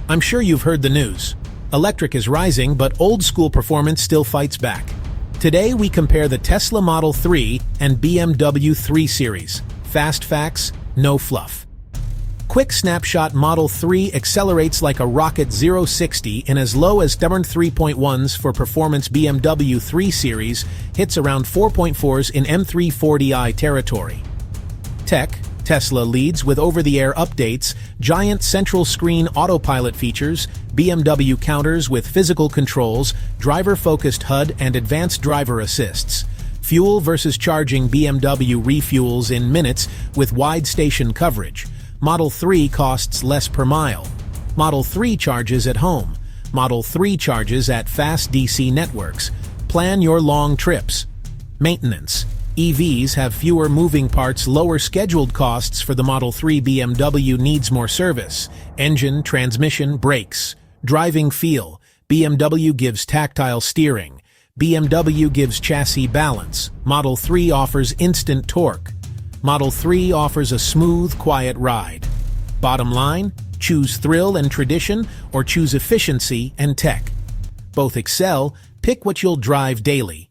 I'm sure you've heard the news. Electric is rising, but old-school performance still fights back. Today, we compare the Tesla Model 3 and BMW 3 Series. Fast facts, no fluff. Quick snapshot: Model 3 accelerates like a rocket 0-60 in as low as stubborn 3.1s for performance. BMW 3 Series hits around 4.4s in M340i territory. Tech: Tesla leads with over-the-air updates, giant central screen autopilot features, BMW counters with physical controls, driver-focused HUD and advanced driver assists. Fuel versus charging: BMW refuels in minutes with wide station coverage. Model 3 costs less per mile. Model 3 charges at home. Model 3 charges at fast DC networks. Plan your long trips. Maintenance: EVs have fewer moving parts, lower scheduled costs for the Model 3. BMW needs more service. Engine, transmission, brakes. Driving feel: BMW gives tactile steering. BMW gives chassis balance. Model 3 offers instant torque. Model 3 offers a smooth, quiet ride. Bottom line: choose thrill and tradition, or choose efficiency and tech. Both excel. Pick what you'll drive daily.